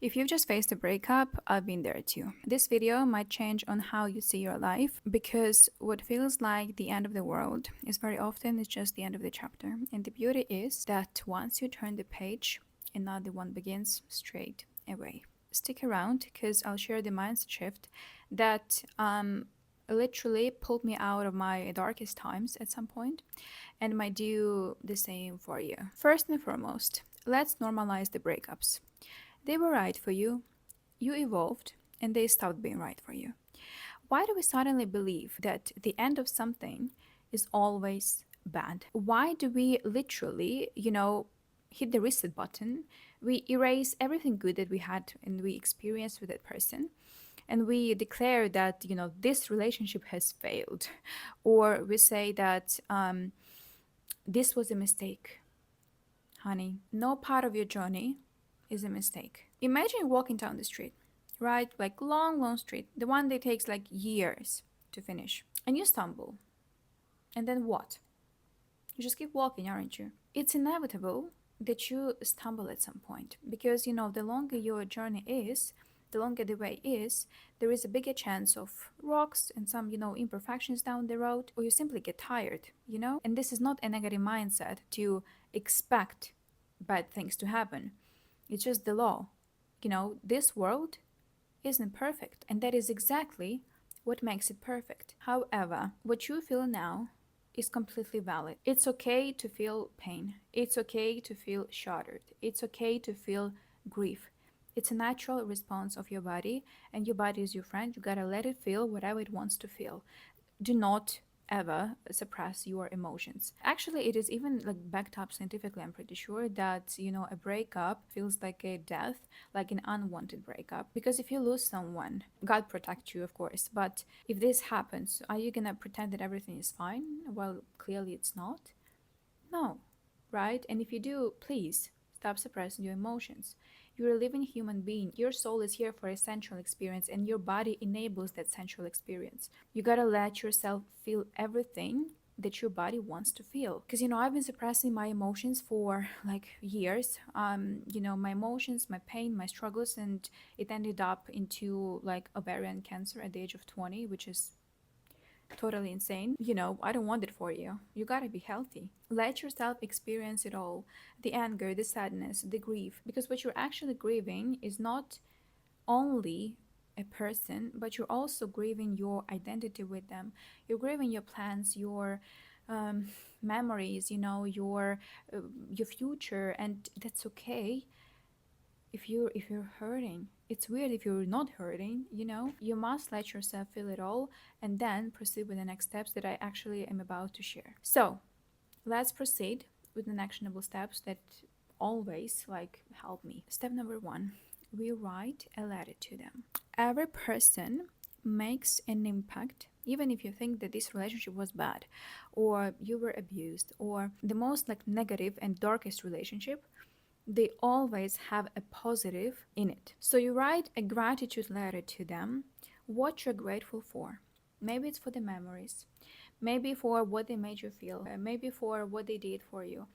If you've just faced a breakup, I've been there too. This video might change on how you see your life because what feels like the end of the world is very often it's just the end of the chapter. And the beauty is that once you turn the page, another one begins straight away. Stick around because I'll share the mindset shift that literally pulled me out of my darkest times at some point and might do the same for you. First and foremost, let's normalize the breakups. They were right for you evolved, and they stopped being right for you. Why do we suddenly believe that the end of something is always bad? Why do we literally, hit the reset button? We erase everything good that we had and we experienced with that person. And we declare that, this relationship has failed. Or we say that this was a mistake. Honey, no part of your journey is a mistake. Imagine walking down the street, right? Like long, long street, the one that takes like years to finish. And you stumble. And then what? You just keep walking, aren't you? It's inevitable that you stumble at some point because, the longer your journey is, the longer the way is, there is a bigger chance of rocks and some, imperfections down the road, or you simply get tired. And this is not a negative mindset to expect bad things to happen. It's just the law. This world isn't perfect, and that is exactly what makes it perfect. However, what you feel now is completely valid. It's okay to feel pain. It's okay to feel shattered. It's okay to feel grief. It's a natural response of your body, and your body is your friend. You gotta let it feel whatever it wants to feel. Do not ever suppress your emotions. Actually, it is even like backed up scientifically. I'm pretty sure that a breakup feels like a death, like an unwanted breakup. Because if you lose someone, God protect you, of course. But if this happens, are you gonna pretend that everything is fine? Well, clearly it's not. No, right? And if you do, please stop suppressing your emotions. You're a living human being. Your soul is here for a sensual experience, and your body enables that sensual experience. You gotta let yourself feel everything that your body wants to feel. Because, I've been suppressing my emotions for like years. My emotions, my pain, my struggles, and it ended up into like ovarian cancer at the age of 20, which is totally insane. I don't want it for you. You gotta be healthy. Let yourself experience it all, the anger, the sadness, the grief. Because what you're actually grieving is not only a person, but you're also grieving your identity with them. You're grieving your plans, your um, memories, your future, and that's okay if you're hurting. It's weird if you're not hurting. You must let yourself feel it all and then proceed with the next steps that I actually am about to share. So let's proceed with the actionable steps that always help me. Step number 1, we write a letter to them. Every person makes an impact, even if you think that this relationship was bad or you were abused or the most negative and darkest relationship, they always have a positive in it. So you write a gratitude letter to them, what you're grateful for. Maybe it's for the memories, maybe for what they made you feel, maybe for what they did for you,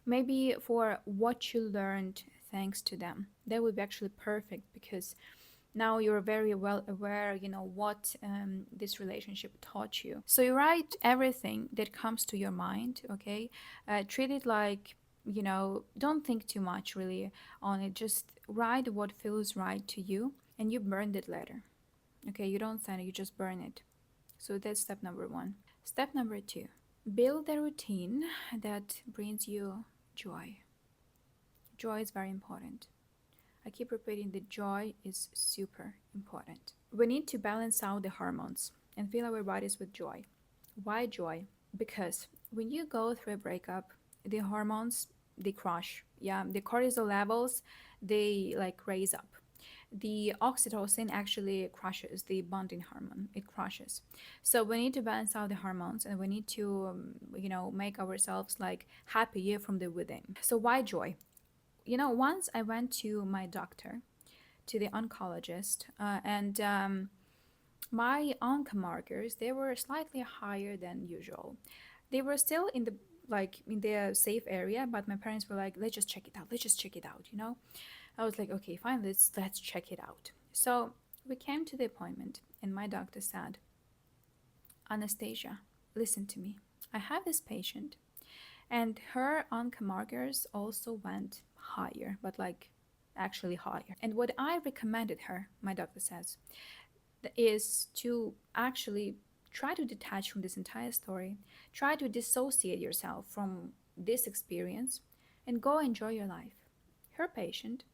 maybe for what you learned thanks to them. That would be actually perfect because now you're very well aware, what this relationship taught you. So you write everything that comes to your mind, okay? Treat it like, don't think too much really on it. Just write what feels right to you and you burn that letter, okay? You don't send it, you just burn it. So that's step number 1. Step number 2, build a routine that brings you joy. Joy is very important. I keep repeating that joy is super important. We need to balance out the hormones and fill our bodies with joy. Why joy? Because when you go through a breakup, the hormones, they crash. Yeah, the cortisol levels, they raise up. The oxytocin actually crushes, the bonding hormone, it crushes. So we need to balance out the hormones and we need to make ourselves happier from the within. So why joy? Once I went to my doctor, to the oncologist, and my onc markers, they were slightly higher than usual. They were still in the safe area, but my parents were like, let's just check it out, I was like, okay, fine, let's check it out. So we came to the appointment, and my doctor said, Anastasia, listen to me. I have this patient, and her onco markers also went higher, but like actually higher. And what I recommended her, my doctor says, is to actually try to detach from this entire story, try to dissociate yourself from this experience, and go enjoy your life. Her patient,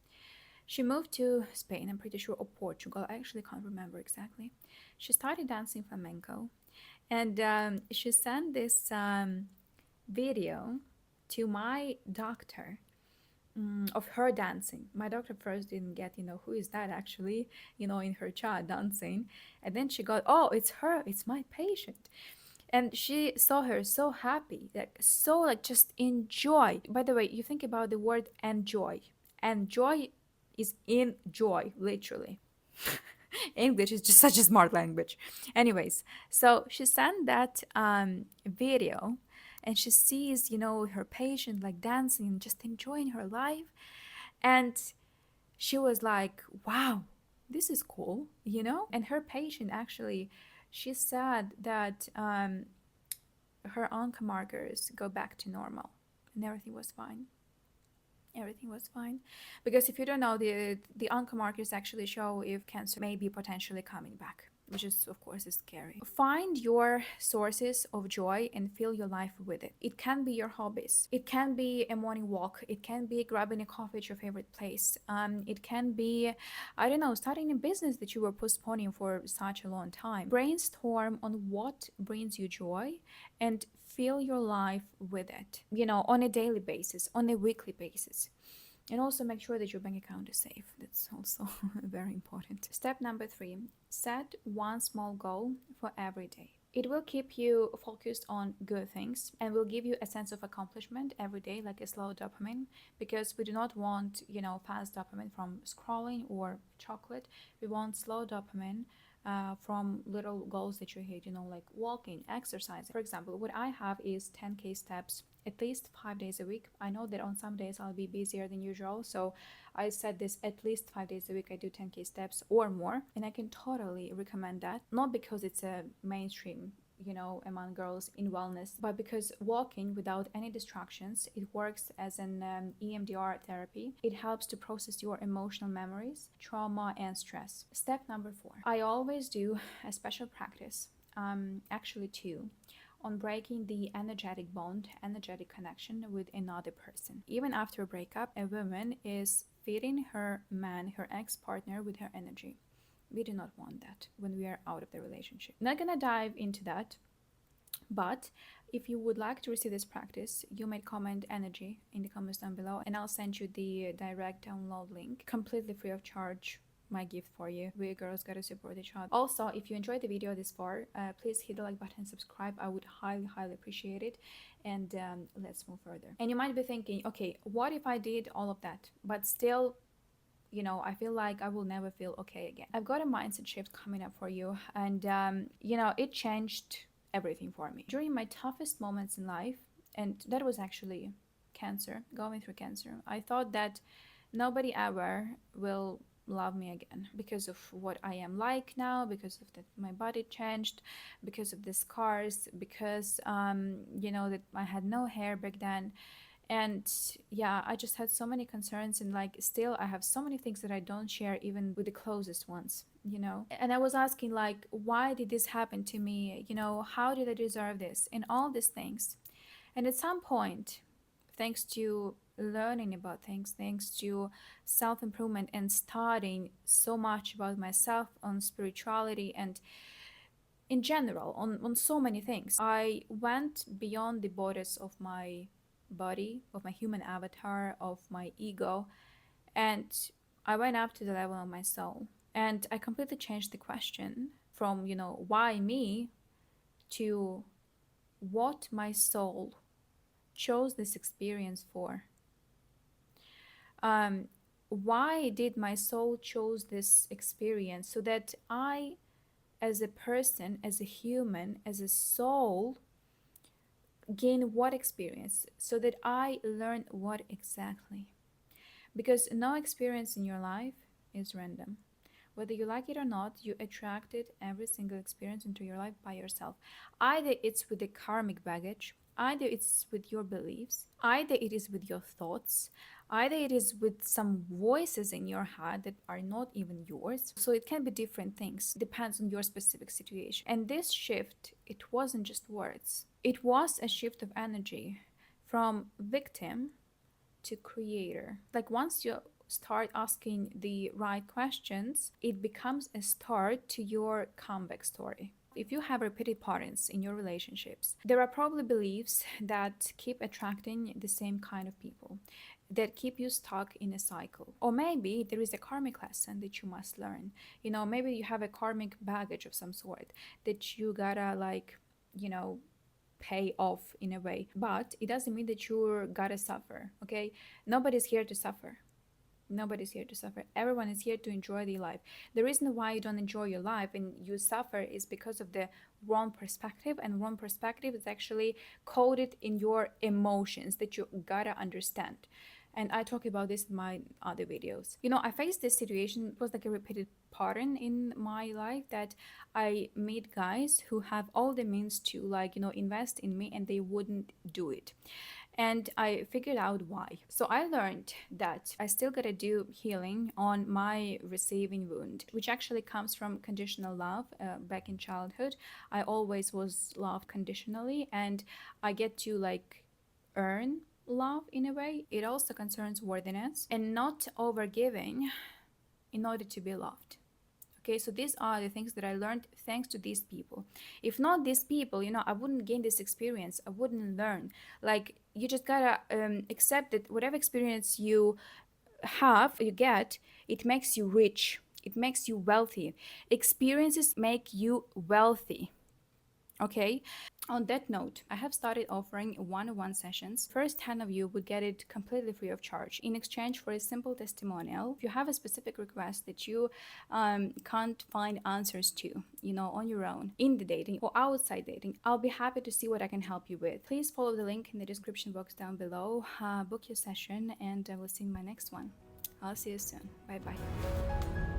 she moved to Spain, I'm pretty sure, or Portugal. I actually can't remember exactly. She started dancing flamenco, and she sent this video to my doctor, of her dancing. My doctor first didn't get, who is that actually, in her chat dancing. And then she got, oh, it's her, it's my patient. And she saw her so happy, like so like just enjoy. By the way, you think about the word enjoy, and joy is in joy, literally. English is just such a smart language. Anyways, so she sent that video, and she sees, her patient like dancing and just enjoying her life. And she was like, wow, this is cool. And her patient actually, she said that her onc markers go back to normal and everything was fine. Everything was fine. Because if you don't know, the onco markers actually show if cancer may be potentially coming back, which is of course is scary. Find your sources of joy and fill your life with it. It can be your hobbies. It can be a morning walk. It can be grabbing a coffee at your favorite place. It can be, I don't know, starting a business that you were postponing for such a long time. Brainstorm on what brings you joy and fill your life with it, on a daily basis, on a weekly basis. And also make sure that your bank account is safe. That's also very important. Step number 3, set one small goal for every day. It will keep you focused on good things and will give you a sense of accomplishment every day, like a slow dopamine, because we do not want, fast dopamine from scrolling or chocolate. We want slow dopamine from little goals that you hit, like walking, exercising. For example, what I have is 10K steps at least 5 days a week. I know that on some days I'll be busier than usual, so I said this at least 5 days a week I do 10K steps or more, and I can totally recommend that. Not because it's a mainstream among girls in wellness, but because walking without any distractions, it works as an EMDR therapy. It helps to process your emotional memories, trauma, and stress. Step number 4, I always do a special practice, actually 2, on breaking the energetic bond, energetic connection with another person. Even after a breakup, a woman is feeding her man, her ex-partner, with her energy. We do not want that when we are out of the relationship. Not gonna dive into that, but if you would like to receive this practice, you may comment energy in the comments down below, and I'll send you the direct download link, completely free of charge. My gift for you. We girls gotta support each other. Also, if you enjoyed the video this far, please hit the like button and subscribe. I would highly appreciate it. And let's move further. And you might be thinking, okay, what if I did all of that but still I feel like I will never feel okay again? I've got a mindset shift coming up for you, and it changed everything for me during my toughest moments in life. And that was actually cancer, going through cancer. I thought that nobody ever will love me again because of what I am like now, because of that my body changed, because of the scars, because that I had no hair back then. And yeah, I just had so many concerns, and like still I have so many things that I don't share even with the closest ones. And I was asking, like, why did this happen to me? How did I deserve this, and all these things. And at some point, thanks to learning about things, thanks to self-improvement and studying so much about myself on spirituality and in general on so many things, I went beyond the borders of my body, of my human avatar, of my ego, and I went up to the level of my soul. And I completely changed the question from, why me, to what my soul chose this experience for. Why did my soul chose this experience? So that I, as a person, as a human, as a soul, gain what experience? So that I learn what exactly? Because no experience in your life is random. Whether you like it or not, you attracted every single experience into your life by yourself. Either it's with the karmic baggage, either it's with your beliefs, either it is with your thoughts, either it is with some voices in your head that are not even yours. So it can be different things, depends on your specific situation. And this shift, it wasn't just words, it was a shift of energy from victim to creator. Like once you start asking the right questions, it becomes a start to your comeback story. If you have repeated patterns in your relationships, there are probably beliefs that keep attracting the same kind of people, that keep you stuck in a cycle. Or maybe there is a karmic lesson that you must learn. Maybe you have a karmic baggage of some sort that you gotta, like, pay off in a way, but it doesn't mean that you're gotta suffer. Okay, nobody's here to suffer. Nobody's here to suffer. Everyone is here to enjoy their life. The reason why you don't enjoy your life and you suffer is because of the wrong perspective, and wrong perspective is actually coded in your emotions that you gotta understand. And I talk about this in my other videos. I faced this situation. It was like a repeated pattern in my life, that I meet guys who have all the means to, like, invest in me, and they wouldn't do it. And I figured out why. So I learned that I still gotta do healing on my receiving wound, which actually comes from conditional love. Back in childhood, I always was loved conditionally, and I get to, like, earn love in a way. It also concerns worthiness and not overgiving in order to be loved. Okay, so these are the things that I learned thanks to these people. If not these people, I wouldn't gain this experience. I wouldn't learn. Like, you just gotta accept that whatever experience you have, you get, it makes you rich. It makes you wealthy. Experiences make you wealthy. Okay. On that note, I have started offering one-on-one sessions. First 10 of you would get it completely free of charge in exchange for a simple testimonial. If you have a specific request that you can't find answers to, on your own, in the dating or outside dating, I'll be happy to see what I can help you with. Please follow the link in the description box down below, book your session, and I will see you in my next one. I'll see you soon. Bye bye.